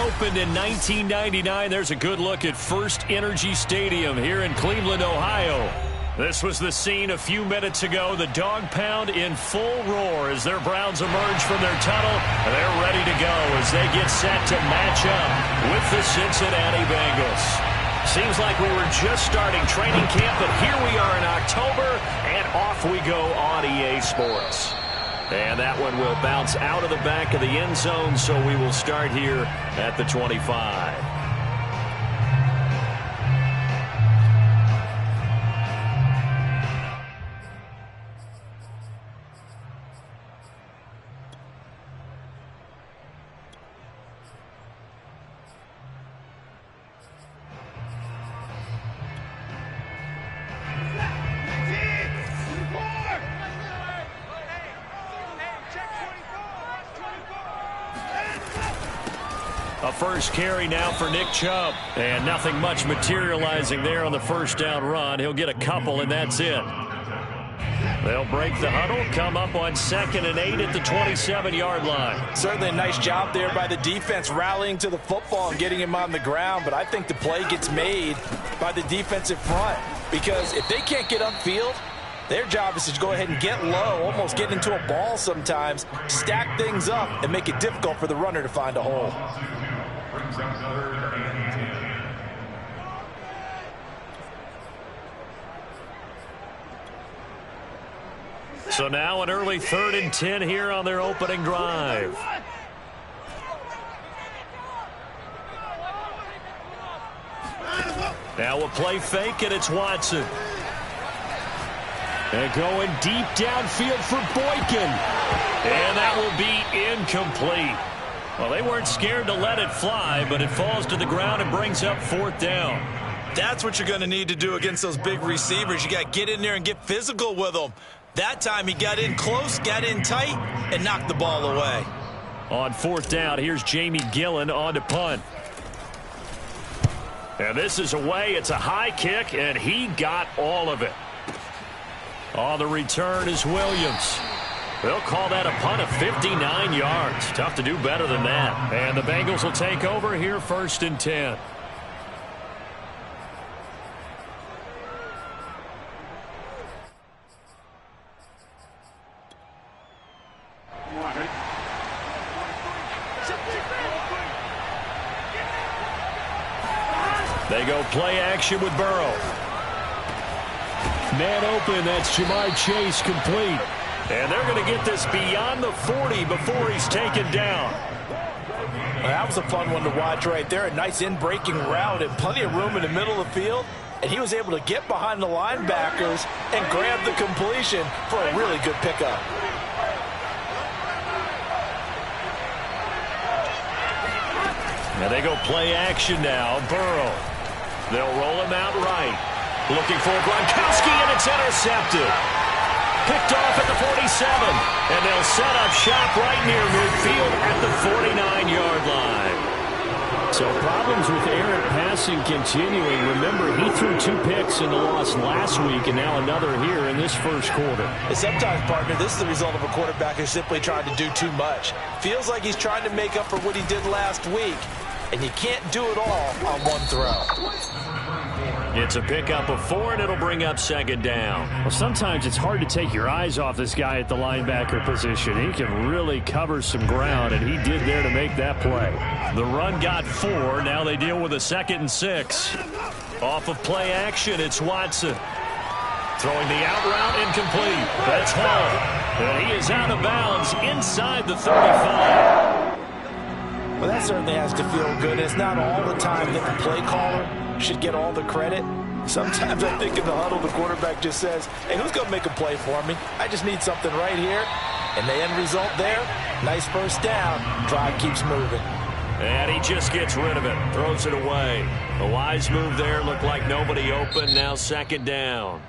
opened in 1999. There's a good look at First Energy Stadium here in Cleveland, Ohio. This was the scene a few minutes ago. The dog pound in full roar as their Browns emerge from their tunnel. They're ready to go as they get set to match up with the Cincinnati Bengals. Seems like we were just starting training camp, but here we are in October, and off we go on EA Sports. And that one will bounce out of the back of the end zone, so we will start here at the 25. A first carry now for Nick Chubb. And nothing much materializing there on the first down run. He'll get a couple, and that's it. They'll break the huddle, come up on 2nd and 8 at the 27-yard line. Certainly a nice job there by the defense rallying to the football and getting him on the ground. But I think the play gets made by the defensive front. Because if they can't get upfield, their job is to go ahead and get low, almost get into a ball sometimes, stack things up, and make it difficult for the runner to find a hole. So now an early 3rd and 10 here on their opening drive. Now a play fake, and it's Watson. And going deep downfield for Boykin. And that will be incomplete. Well, they weren't scared to let it fly, but it falls to the ground and brings up 4th down. That's what you're going to need to do against those big receivers. You got to get in there and get physical with them. That time he got in close, got in tight, and knocked the ball away. On 4th down, here's Jamie Gillen on to punt. And this is away. It's a high kick, and he got all of it. On the return is Williams. They'll call that a punt of 59 yards. Tough to do better than that. And the Bengals will take over here 1st and 10. They go play action with Burrow. Man open, that's Jamar Chase complete. And they're going to get this beyond the 40 before he's taken down. Well, that was a fun one to watch right there. A nice in-breaking route and plenty of room in the middle of the field. And he was able to get behind the linebackers and grab the completion for a really good pickup. Now they go play action now. Burrow. They'll roll him out right. Looking for Gronkowski, and it's intercepted. Picked off at the 47. And they'll set up shop right near midfield at the 49-yard line. So problems with errant passing continuing. Remember, he threw 2 picks in the loss last week, and now another here in this first quarter. And sometimes, partner, this is the result of a quarterback who's simply trying to do too much. Feels like he's trying to make up for what he did last week, and you can't do it all on one throw. It's a pickup of 4, and it'll bring up 2nd down. Well, sometimes it's hard to take your eyes off this guy at the linebacker position. He can really cover some ground, and he did there to make that play. The run got 4. Now they deal with a 2nd and 6. Off of play action, it's Watson. Throwing the out route, incomplete. That's Hall. And he is out of bounds inside the 35. Well, that certainly has to feel good. It's not all the time that the play caller should get all the credit. Sometimes I think in the huddle, the quarterback just says, hey, who's going to make a play for me? I just need something right here. And the end result there, nice first down. Drive keeps moving. And he just gets rid of it, throws it away. A wise move there, looked like nobody open, now 2nd down.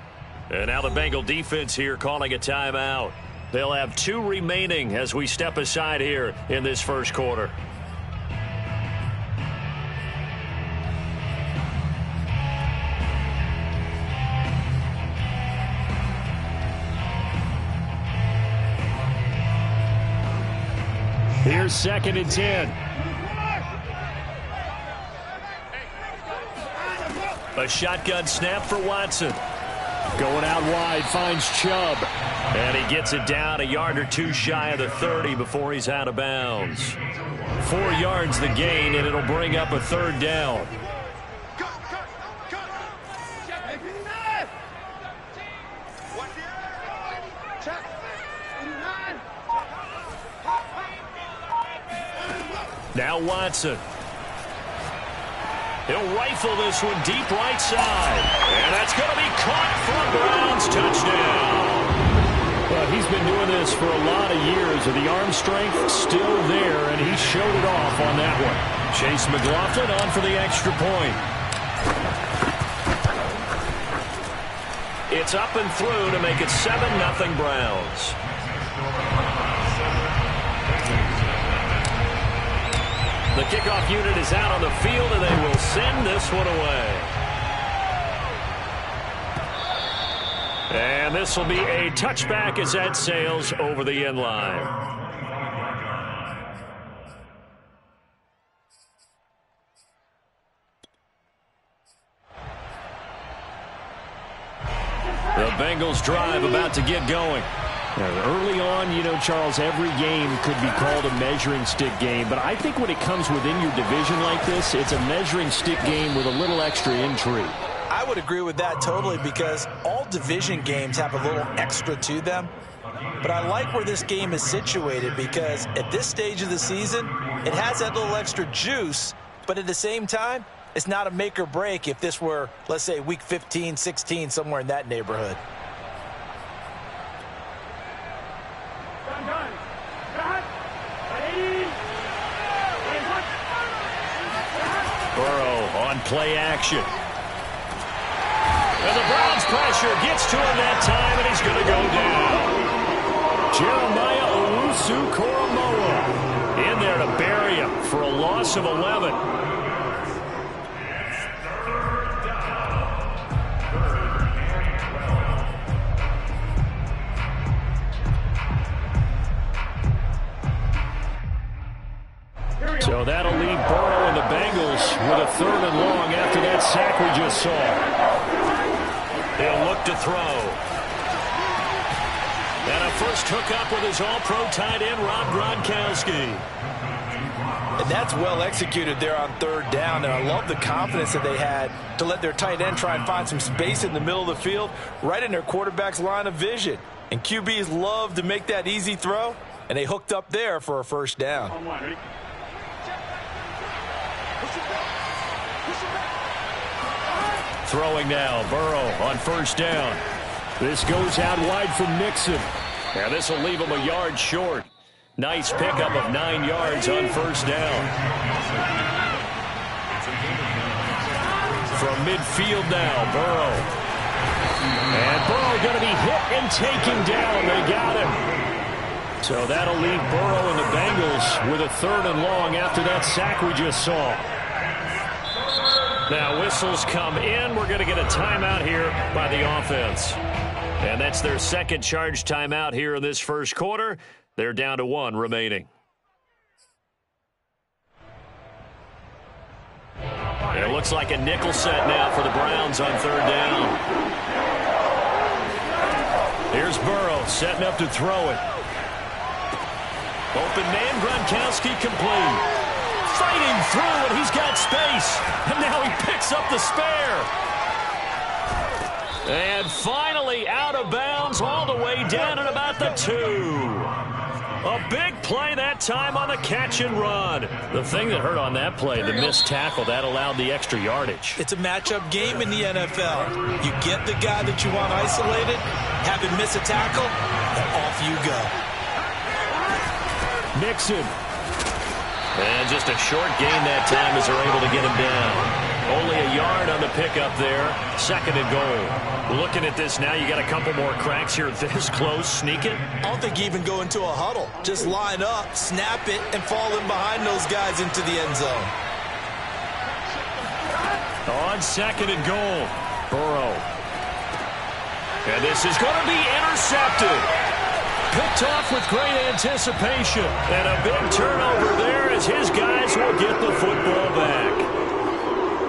And now the Bengal defense here calling a timeout. They'll have 2 remaining as we step aside here in this first quarter. Here's 2nd and 10. A shotgun snap for Watson. Going out wide, finds Chubb. And he gets it down a yard or two shy of the 30 before he's out of bounds. 4 yards the gain, and it'll bring up a third down. Now Watson. He'll rifle this one deep right side. And that's going to be caught for a Browns touchdown. Well, he's been doing this for a lot of years, and the arm strength still there, and he showed it off on that one. Chase McLaughlin on for the extra point. It's up and through to make it 7-0 Browns. The kickoff unit is out on the field, and they will send this one away. And this will be a touchback as that sails over the end line. The Bengals drive about to get going. Early on, you know, Charles, every game could be called a measuring stick game. But I think when it comes within your division like this, it's a measuring stick game with a little extra intrigue. I would agree with that totally because all division games have a little extra to them. But I like where this game is situated because at this stage of the season, it has that little extra juice. But at the same time, it's not a make or break if this were, let's say, week 15, 16, somewhere in that neighborhood. Burrow on play action. And the Browns pressure gets to him that time, and he's going to go down. Jeremiah Owusu-Koramoah in there to bury him for a loss of 11. So that'll leave Burrow and the Bengals with a 3rd and long after that sack we just saw. He'll look to throw. And a first hookup with his all-pro tight end, Rob Gronkowski. And that's well executed there on 3rd down. And I love the confidence that they had to let their tight end try and find some space in the middle of the field, right in their quarterback's line of vision. And QBs love to make that easy throw, and they hooked up there for a first down. Throwing now, Burrow on first down. This goes out wide from Nixon. And this will leave him a yard short. Nice pickup of 9 yards on first down. From midfield now, Burrow. And Burrow going to be hit and taken down. They got him. So that'll leave Burrow and the Bengals with a 3rd and long after that sack we just saw. Now whistles come in. We're going to get a timeout here by the offense. And that's their second charge timeout here in this first quarter. They're down to 1 remaining. It looks like a nickel set now for the Browns on 3rd down. Here's Burrow setting up to throw it. Open man, Gronkowski complete. Fighting through, and he's got space. And now he picks up the spare. And finally out of bounds all the way down at about the 2. A big play that time on the catch and run. The thing that hurt on that play, the missed tackle, that allowed the extra yardage. It's a matchup game in the NFL. You get the guy that you want isolated, have him miss a tackle, and off you go. Nixon. And just a short gain that time as they're able to get him down. Only a yard on the pickup there. 2nd and goal. Looking at this now, you got a couple more cracks here this close. Sneak it. I don't think you even go into a huddle. Just line up, snap it, and fall in behind those guys into the end zone. On 2nd and goal, Burrow. And this is going to be intercepted. Picked off with great anticipation. And a big turnover there as his guys will get the football back.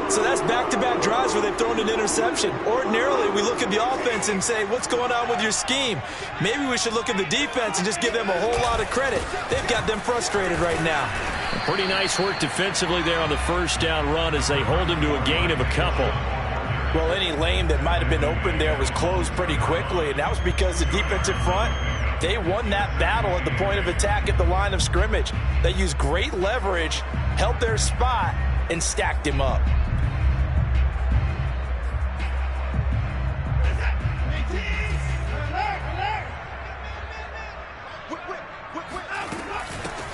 So that's back-to-back drives where they've thrown an interception. Ordinarily, we look at the offense and say, what's going on with your scheme? Maybe we should look at the defense and just give them a whole lot of credit. They've got them frustrated right now. Pretty nice work defensively there on the first down run as they hold him to a gain of a couple. Well, any lane that might have been open there was closed pretty quickly, and that was because the defensive front, they won that battle at the point of attack at the line of scrimmage. They used great leverage, held their spot, and stacked him up.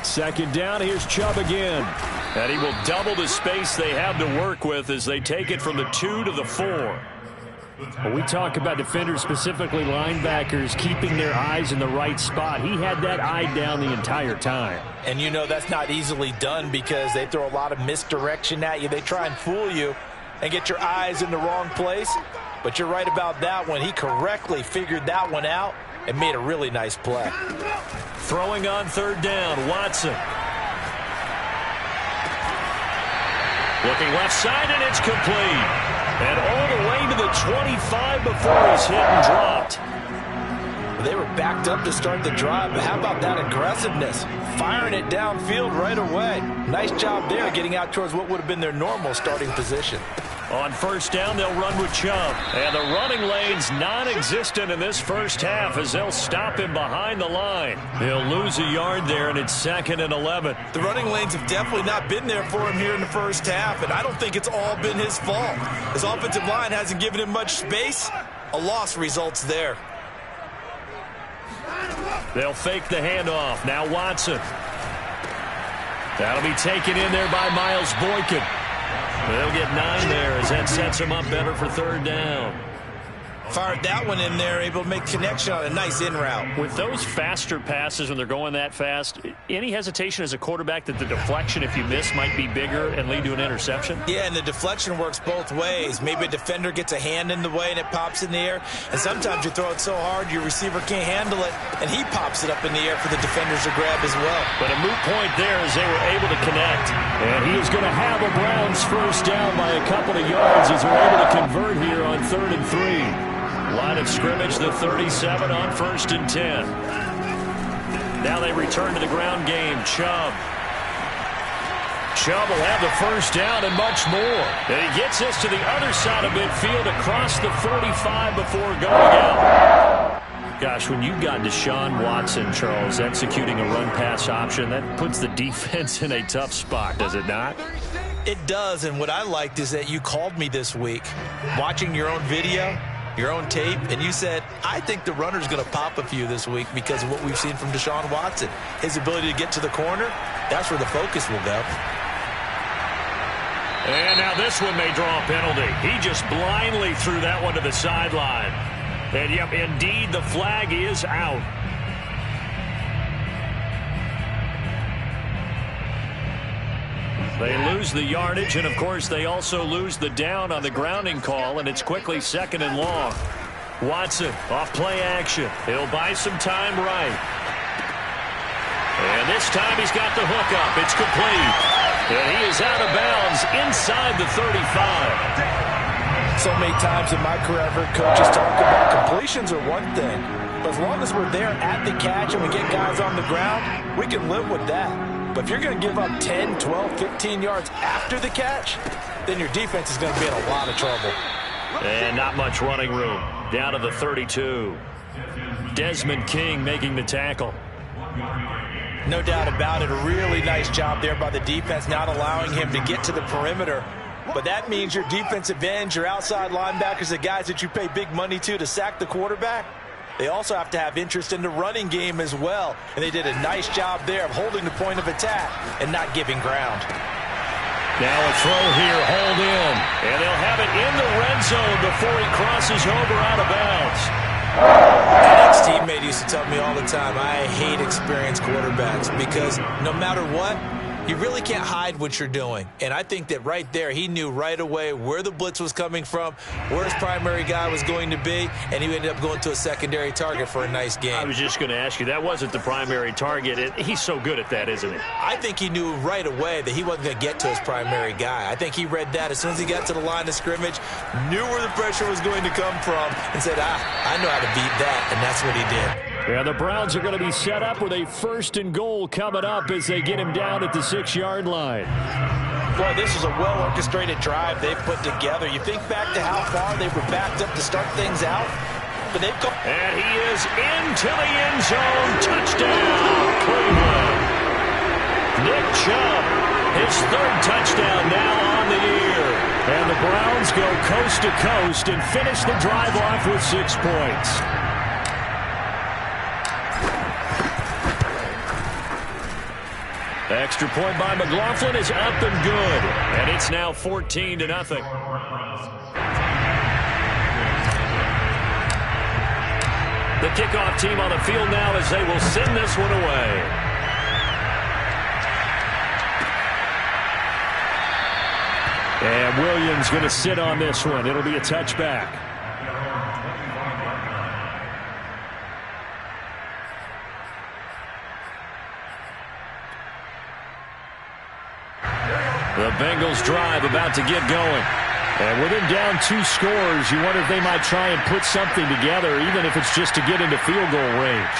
Second down, here's Chubb again. And he will double the space they have to work with as they take it from the 2 to the 4. When we talk about defenders, specifically linebackers, keeping their eyes in the right spot, he had that eye down the entire time. And you know that's not easily done because they throw a lot of misdirection at you. They try and fool you and get your eyes in the wrong place. But you're right about that one. He correctly figured that one out and made a really nice play. Throwing on third down, Watson. Looking left side, and it's complete. And all the way to the 25 before he's hit and dropped. They were backed up to start the drive, but how about that aggressiveness? Firing it downfield right away. Nice job there getting out towards what would have been their normal starting position. On first down, they'll run with Chubb. And the running lane's non-existent in this first half as they'll stop him behind the line. He'll lose a yard there, and it's 2nd and 11. The running lanes have definitely not been there for him here in the first half, and I don't think it's all been his fault. His offensive line hasn't given him much space. A loss results there. They'll fake the handoff. Now Watson. That'll be taken in there by Miles Boykin. They'll get 9 there as that sets him up better for third down. Fired that one in there, able to make connection on a nice in route. With those faster passes when they're going that fast, any hesitation as a quarterback that the deflection, if you miss, might be bigger and lead to an interception? Yeah, and the deflection works both ways. Maybe a defender gets a hand in the way and it pops in the air, and sometimes you throw it so hard your receiver can't handle it, and he pops it up in the air for the defenders to grab as well. But a moot point there as they were able to connect. And he is going to have a Browns first down by a couple of yards as they're able to convert here on 3rd and 3. Line of scrimmage, the 37 on 1st and 10. Now they return to the ground game. Chubb. Chubb will have the first down and much more. And he gets this to the other side of midfield across the 45 before going out. Gosh, when you've got Deshaun Watson, Charles, executing a run-pass option, that puts the defense in a tough spot, does it not? It does, and what I liked is that you called me this week, watching your own video, your own tape, and you said, I think the runner's going to pop a few this week because of what we've seen from Deshaun Watson. His ability to get to the corner, that's where the focus will go. And now this one may draw a penalty. He just blindly threw that one to the sideline. And, yep, indeed, the flag is out. They lose the yardage, and, of course, they also lose the down on the grounding call, and it's quickly 2nd and long. Watson off play action. He'll buy some time right. And this time he's got the hook up. It's complete. And he is out of bounds inside the 35. So many times in my career I've heard coaches talk about completions are one thing. But as long as we're there at the catch and we get guys on the ground, we can live with that. But if you're going to give up 10, 12, 15 yards after the catch, then your defense is going to be in a lot of trouble. And not much running room. Down to the 32. Desmond King making the tackle. No doubt about it. A really nice job there by the defense, not allowing him to get to the perimeter. But that means your defensive ends, your outside linebackers, the guys that you pay big money to sack the quarterback, they also have to have interest in the running game as well. And they did a nice job there of holding the point of attack and not giving ground. Now a throw here, hold in. And they'll have it in the red zone before he crosses over out of bounds. My ex-teammate used to tell me all the time, I hate experienced quarterbacks because no matter what, you really can't hide what you're doing. And I think that right there, he knew right away where the blitz was coming from, where his primary guy was going to be, and he ended up going to a secondary target for a nice game. I was just going to ask you, that wasn't the primary target. He's so good at that, isn't he? I think he knew right away that he wasn't going to get to his primary guy. I think he read that as soon as he got to the line of scrimmage, knew where the pressure was going to come from, and said, I know how to beat that, and that's what he did. Yeah, the Browns are going to be set up with a 1st and goal coming up as they get him down at the 6-yard line. Boy, this is a well-orchestrated drive they've put together. You think back to how far they were backed up to start things out, but they've gone. And he is into the end zone. Touchdown, Cleveland. Nick Chubb, his 3rd touchdown now on the year. And the Browns go coast to coast and finish the drive off with 6 points. Extra point by McLaughlin is up and good. And it's now 14-0. The kickoff team on the field now as they will send this one away. And Williams going to sit on this one. It'll be a touchback. The Bengals drive about to get going. And with them down 2 scores, you wonder if they might try and put something together, even if it's just to get into field goal range.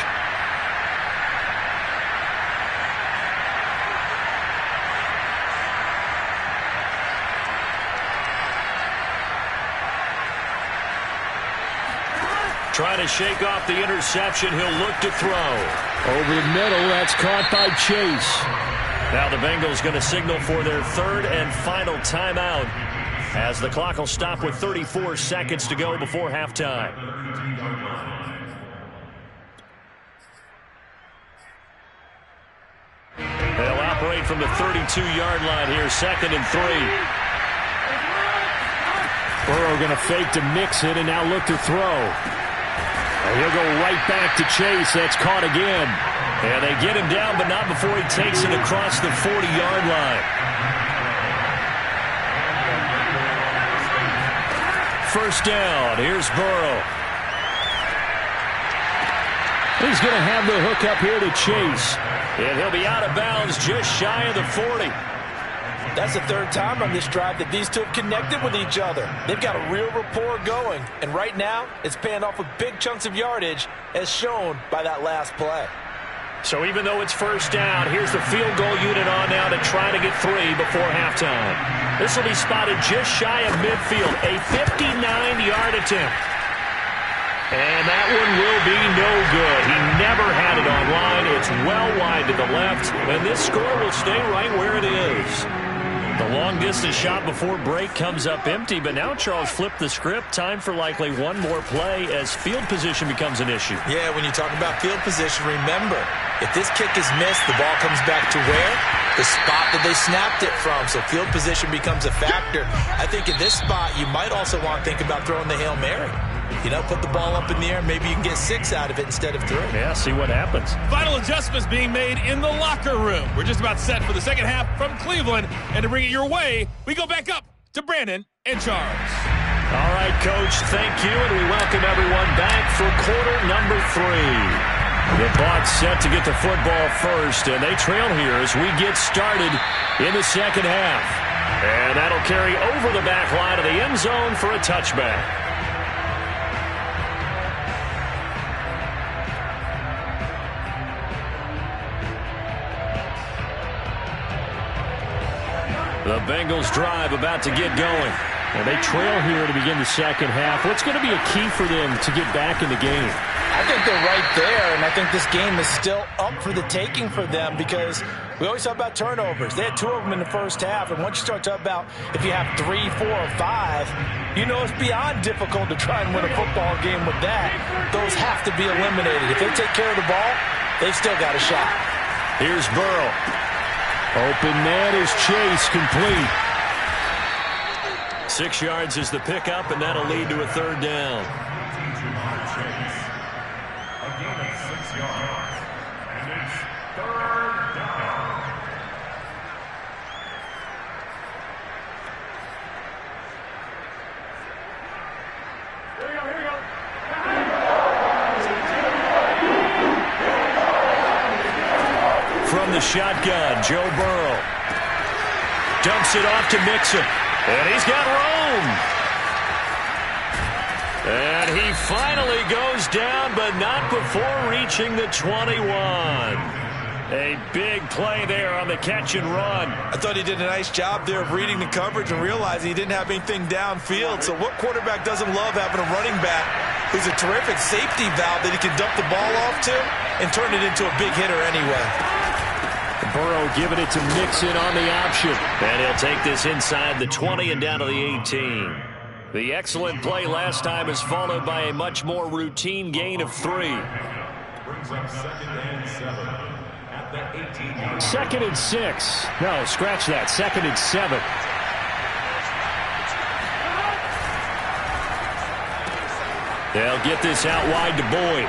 Trying to shake off the interception. He'll look to throw. Over the middle, that's caught by Chase. Now the Bengals going to signal for their 3rd and final timeout as the clock will stop with 34 seconds to go before halftime. They'll operate from the 32-yard line here, 2nd and 3. Burrow going to fake to mix it and now look to throw. And he'll go right back to Chase. That's caught again. And they get him down, but not before he takes it across the 40-yard line. First down. Here's Burrow. He's going to have the hook up here to Chase. And he'll be out of bounds just shy of the 40. That's the 3rd time on this drive that these two have connected with each other. They've got a real rapport going. And right now, it's paying off with big chunks of yardage, as shown by that last play. So even though it's first down, here's the field goal unit on now to try to get 3 before halftime. This will be spotted just shy of midfield, a 59-yard attempt. And that one will be no good. He never had it on line. It's well wide to the left, and this score will stay right where it is. The long-distance shot before break comes up empty, but now Charles flipped the script. Time for likely one more play as field position becomes an issue. Yeah, when you talk about field position, remember, if this kick is missed, the ball comes back to where? The spot that they snapped it from. So field position becomes a factor. I think in this spot, you might also want to think about throwing the Hail Mary. You know, put the ball up in the air. Maybe you can get 6 out of it instead of 3. Yeah, see what happens. Final adjustments being made in the locker room. We're just about set for the second half from Cleveland. And to bring it your way, we go back up to Brandon and Charles. All right, Coach, thank you. And we welcome everyone back for quarter number 3. The Bucs set to get the football first, and they trail here as we get started in the second half. And that'll carry over the back line of the end zone for a touchback. The Bengals drive about to get going. And they trail here to begin the second half. What's going to be a key for them to get back in the game? I think they're right there, and I think this game is still up for the taking for them because we always talk about turnovers. They had 2 of them in the first half, and once you start talking about if you have 3, 4, or 5, you know it's beyond difficult to try and win a football game with that. Those have to be eliminated. If they take care of the ball, they've still got a shot. Here's Burrow. Open man is Chase, complete. 6 yards is the pickup, and that'll lead to a 3rd down. the shotgun. Joe Burrow dumps it off to Mixon. And he's got room. And he finally goes down, but not before reaching the 21. A big play there on the catch and run. I thought he did a nice job there of reading the coverage and realizing he didn't have anything downfield. So what quarterback doesn't love having a running back who's a terrific safety valve that he can dump the ball off to and turn it into a big hitter anyway. Burrow giving it to Mixon on the option. And he'll take this inside the 20 and down to the 18. The excellent play last time is followed by a much more routine gain of 3. Brings up 2nd and 7. Second and 6. No, scratch that. 2nd and 7. They'll get this out wide to Boyd.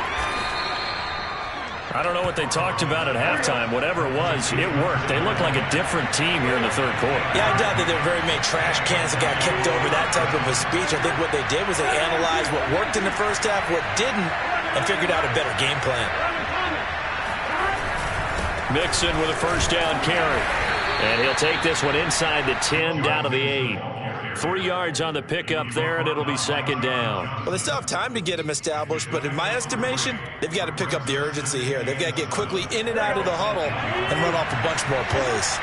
I don't know what they talked about at halftime. Whatever it was, it worked. They look like a different team here in the third quarter. Yeah, I doubt that there were very many trash cans that got kicked over that type of a speech. I think what they did was they analyzed what worked in the first half, what didn't, and figured out a better game plan. Mixon with a first down carry. And he'll take this one inside the 10 down to the 8. 3 yards on the pickup there, and it'll be 2nd down. Well, they still have time to get him established, but in my estimation, they've got to pick up the urgency here. They've got to get quickly in and out of the huddle and run off a bunch more plays.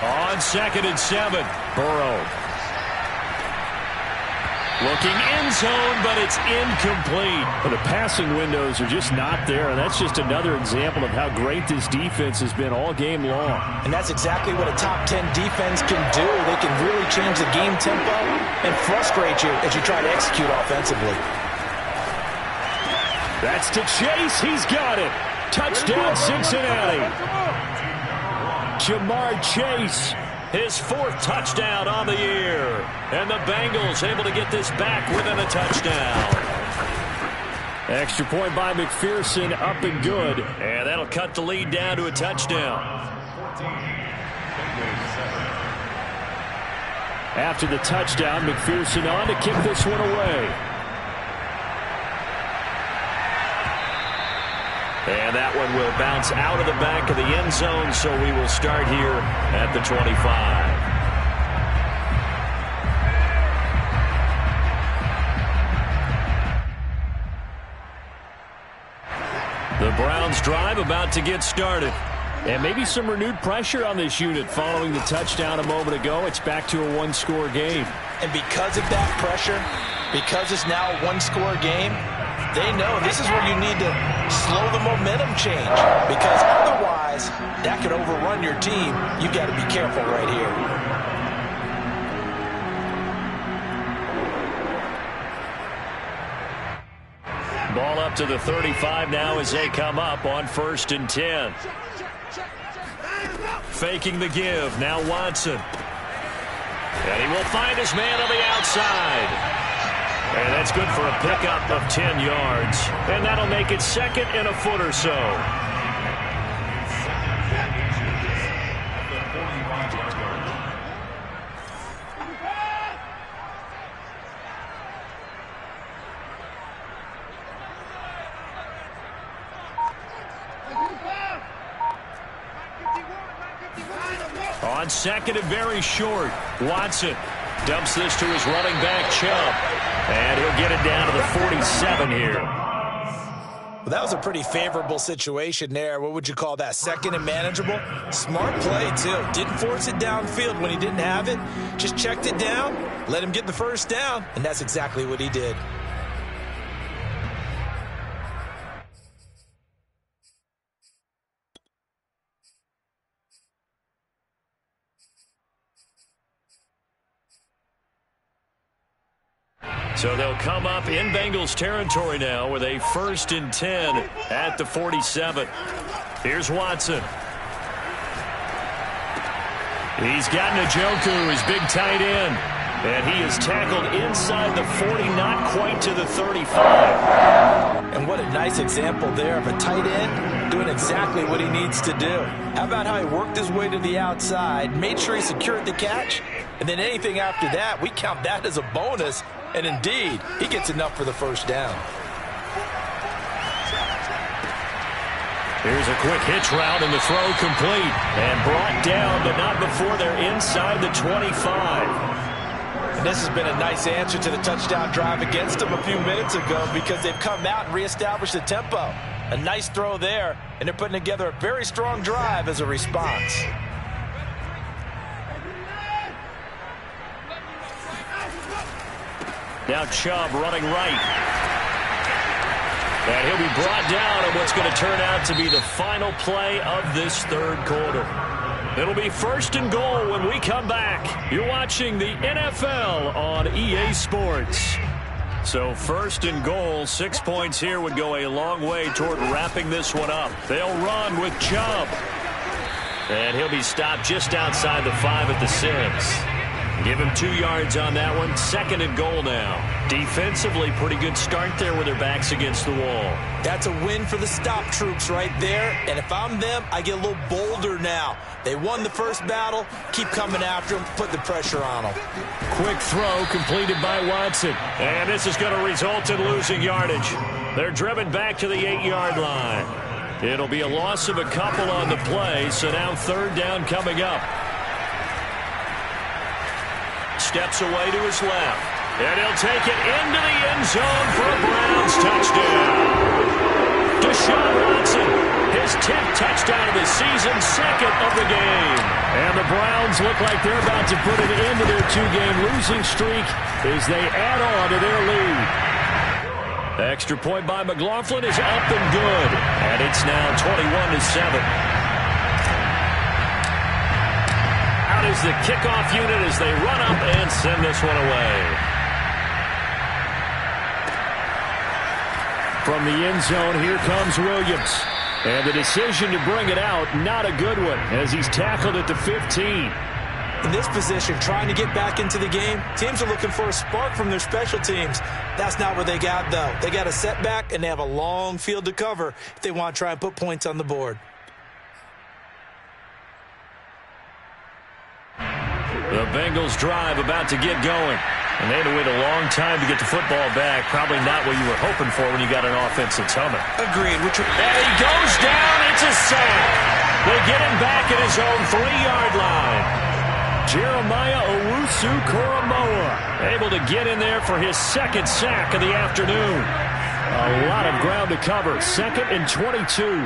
On 2nd and 7, Burrow. Looking end zone, but it's incomplete. Well, the passing windows are just not there, and that's just another example of how great this defense has been all game long. And that's exactly what a top 10 defense can do. They can really change the game tempo and frustrate you as you try to execute offensively. That's to Chase. He's got it. Touchdown, Cincinnati. Jamar Chase. His 4th touchdown on the year. And the Bengals able to get this back within a touchdown. Extra point by McPherson, up and good. And that'll cut the lead down to a touchdown. After the touchdown, McPherson on to kick this one away. And that one will bounce out of the back of the end zone, so we will start here at the 25. The Browns drive about to get started. And maybe some renewed pressure on this unit following the touchdown a moment ago. It's back to a one-score game. And because of that pressure, because it's now a one-score game, they know this is where you need to slow the momentum change, because otherwise that could overrun your team. You've got to be careful right here. Ball up to the 35 now as they come up on 1st and 10. Faking the give, now Watson. And he will find his man on the outside. And that's good for a pickup of 10 yards. And that'll make it 2nd and a foot or so. On 2nd and very short, Watson dumps this to his running back, Chubb. And he'll get it down to the 47 here. Well, that was a pretty favorable situation there. What would you call that? 2nd and manageable? Smart play, too. Didn't force it downfield when he didn't have it. Just checked it down, let him get the first down, and that's exactly what he did. So they'll come up in Bengals territory now with a 1st and 10 at the 47. Here's Watson. He's got Njoku, his big tight end. And he is tackled inside the 40, not quite to the 35. And what a nice example there of a tight end doing exactly what he needs to do. How about how he worked his way to the outside, made sure he secured the catch, and then anything after that, we count that as a bonus. And indeed, he gets enough for the first down. Here's a quick hitch route, and the throw complete. And brought down, but not before they're inside the 25. And this has been a nice answer to the touchdown drive against them a few minutes ago because they've come out and reestablished the tempo. A nice throw there, and they're putting together a very strong drive as a response. Now Chubb running right. And he'll be brought down on what's going to turn out to be the final play of this third quarter. It'll be 1st and goal when we come back. You're watching the NFL on EA Sports. So 1st and goal, 6 points here would go a long way toward wrapping this one up. They'll run with Chubb. And he'll be stopped just outside the 5 at the 6. Give him 2 yards on that one. 2nd and goal now. Defensively, pretty good start there with their backs against the wall. That's a win for the stop troops right there. And if I'm them, I get a little bolder now. They won the first battle. Keep coming after them. Put the pressure on them. Quick throw completed by Watson. And this is going to result in losing yardage. They're driven back to the 8-yard line. It'll be a loss of a couple on the play. So now 3rd down coming up. Steps away to his left. And he'll take it into the end zone for a Browns touchdown. Deshaun Watson, his 10th touchdown of the season, 2nd of the game. And the Browns look like they're about to put an end to their 2-game losing streak as they add on to their lead. The extra point by McLaughlin is up and good. And it's now 21-7. Is the kickoff unit as they run up and send this one away. From the end zone, here comes Williams. And the decision to bring it out, not a good one, as he's tackled at the 15. In this position, trying to get back into the game, teams are looking for a spark from their special teams. That's not what they got, though. They got a setback, and they have a long field to cover if they want to try and put points on the board. The Bengals drive about to get going. And they had to wait a long time to get the football back. Probably not what you were hoping for when you got an offense that's humming. Agreed. And he goes down. It's a sack. They get him back at his own 3-yard line. Jeremiah Owusu-Koramoah able to get in there for his 2nd sack of the afternoon. A lot of ground to cover. 2nd and 22.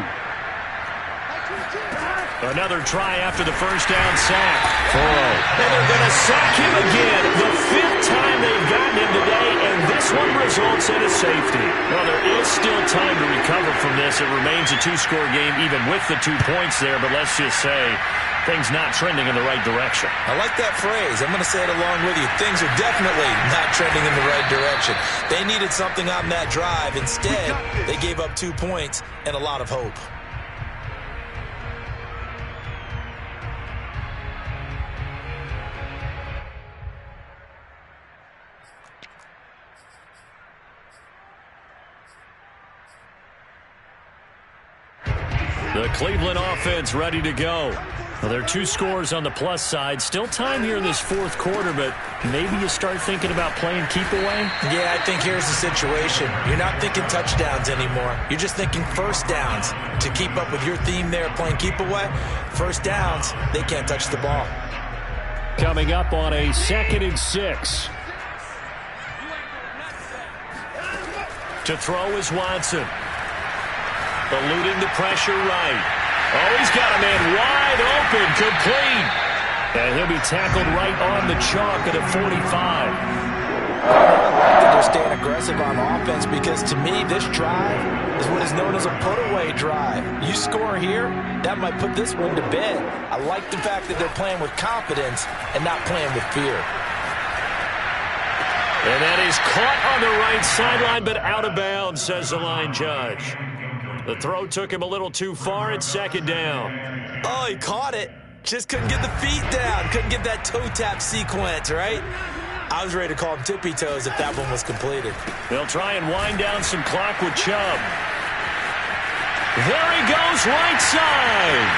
Another try after the first down sack. And they're going to sack him again. The 5th time they've gotten him today, and this one results in a safety. Well, there is still time to recover from this. It remains a 2-score game even with the 2 points there, but let's just say things not trending in the right direction. I like that phrase. I'm going to say it along with you. Things are definitely not trending in the right direction. They needed something on that drive. Instead, they gave up 2 points and a lot of hope. The Cleveland offense ready to go. Well, there are 2 scores on the plus side. Still time here in this 4th quarter, but maybe you start thinking about playing keep away? Yeah, I think here's the situation. You're not thinking touchdowns anymore. You're just thinking first downs. To keep up with your theme there, playing keep away, first downs, they can't touch the ball. Coming up on a 2nd and 6. To throw is Watson. Eluding the pressure right. Oh, he's got a man wide open, complete. And he'll be tackled right on the chalk at a 45. I think they're staying aggressive on offense because, to me, this drive is what is known as a put-away drive. You score here, that might put this one to bed. I like the fact that they're playing with confidence and not playing with fear. And that is caught on the right sideline, but out of bounds, says the line judge. The throw took him a little too far. It's 2nd down. Oh, he caught it. Just couldn't get the feet down. Couldn't get that toe tap sequence, right? I was ready to call him tippy toes if that one was completed. They'll try and wind down some clock with Chubb. There he goes, right side.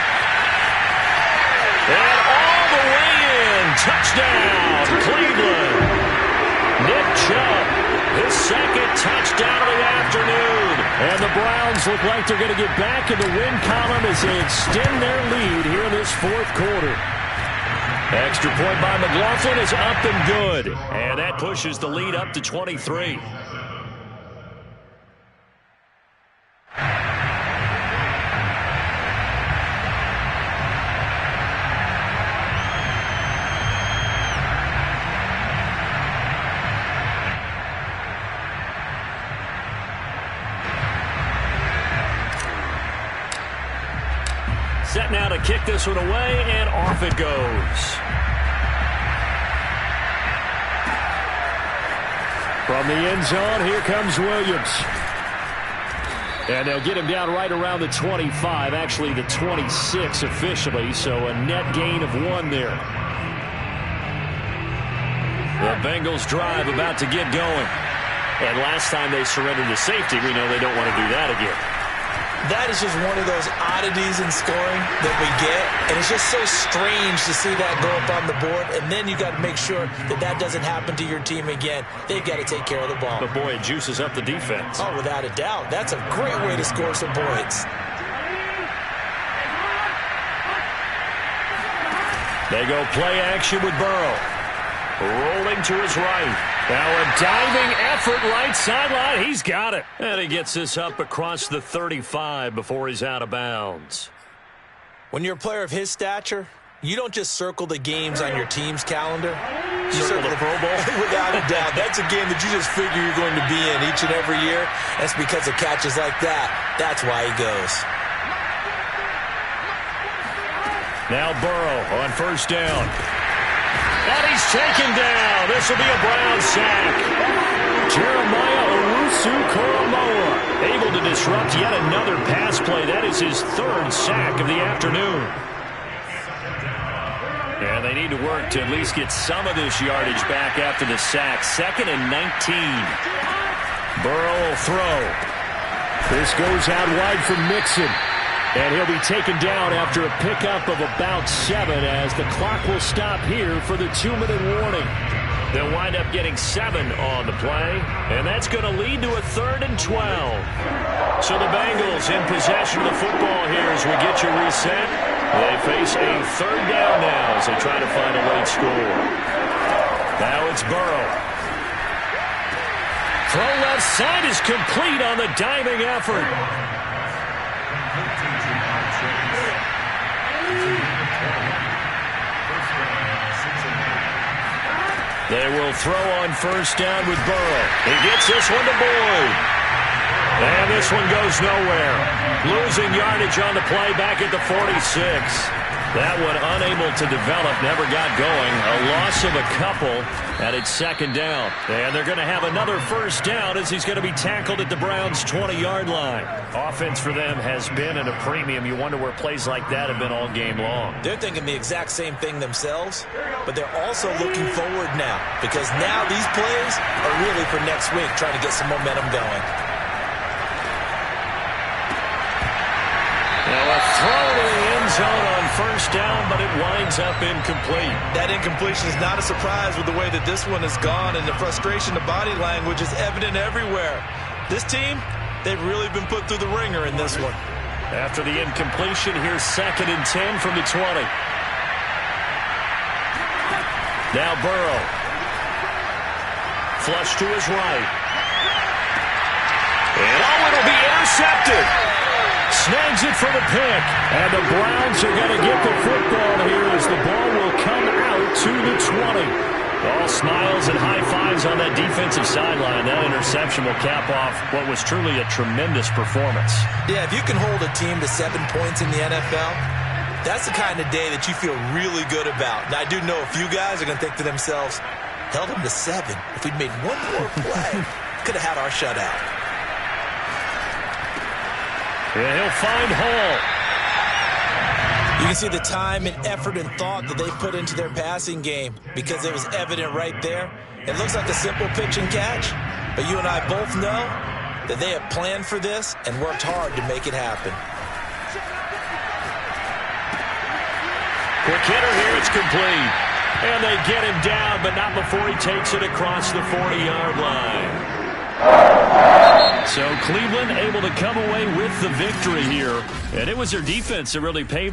And all the way in. Touchdown, Cleveland. Nick Chubb, his 2nd touchdown of the afternoon. And the Browns look like they're going to get back in the win column as they extend their lead here in this fourth quarter. Extra point by McLaughlin is up and good. And that pushes the lead up to 23. Set now to kick this one away, and off it goes. From the end zone, here comes Williams. And they'll get him down right around the 25, actually the 26 officially, so a net gain of 1 there. The Bengals drive about to get going. And last time they surrendered to safety, we know they don't want to do that again. That is just one of those oddities in scoring that we get, and it's just so strange to see that go up on the board, and then you got to make sure that that doesn't happen to your team again. They've got to take care of the ball. But, boy, it juices up the defense. Oh, without a doubt. That's a great way to score some points. They go play action with Burrow. Rolling to his right. Now a diving effort right sideline. He's got it. And he gets this up across the 35 before he's out of bounds. When you're a player of his stature, you don't just circle the games on your team's calendar. You Circle the Pro Bowl? Without a doubt. That's a game that you just figure you're going to be in each and every year. That's because of catches like that. That's why he goes. Now Burrow on first down. And he's taken down. This will be a Brown sack. Jeremiah Owusu-Koramoah able to disrupt yet another pass play. That is his 3rd sack of the afternoon. And they need to work to at least get some of this yardage back after the sack. 2nd and 19. Burrow will throw. This goes out wide from Mixon. And he'll be taken down after a pickup of about 7 as the clock will stop here for the 2-minute warning. They'll wind up getting 7 on the play, and that's going to lead to a 3rd and 12. So the Bengals in possession of the football here as we get you reset. They face a 3rd down now as they try to find a late score. Now it's Burrow. Throw left side is complete on the diving effort. They will throw on first down with Burrow. He gets this one to Boyd. And this one goes nowhere. Losing yardage on the play back at the 46. That one unable to develop, never got going. A loss of a couple, and it's 2nd down. And they're going to have another first down as he's going to be tackled at the Browns' 20-yard line. Offense for them has been at a premium. You wonder where plays like that have been all game long. They're thinking the exact same thing themselves, but they're also looking forward now because now these plays are really for next week, trying to get some momentum going. Now a throw to the end zone on first down, but it winds up incomplete. That incompletion is not a surprise with the way that this one has gone, and the frustration, the body language is evident everywhere. This team, they've really been put through the ringer in this one. After the incompletion, here's 2nd and 10 from the 20. Now Burrow. Flush to his right. And it'll be intercepted. Snags it for the pick. And the Browns are going to get the football here as the ball will come out to the 20. All smiles and high fives on that defensive sideline. That interception will cap off what was truly a tremendous performance. Yeah, if you can hold a team to 7 points in the NFL, that's the kind of day that you feel really good about. Now, I do know a few guys are going to think to themselves, held them to 7. If we'd made one more play, could have had our shutout. Yeah, he'll find Hall. You can see the time and effort and thought that they put into their passing game because it was evident right there. It looks like a simple pitch and catch, but you and I both know that they have planned for this and worked hard to make it happen. Quick hitter here, it's complete. And they get him down, but not before he takes it across the 40-yard line. So Cleveland able to come away with the victory here. And it was their defense that really paved the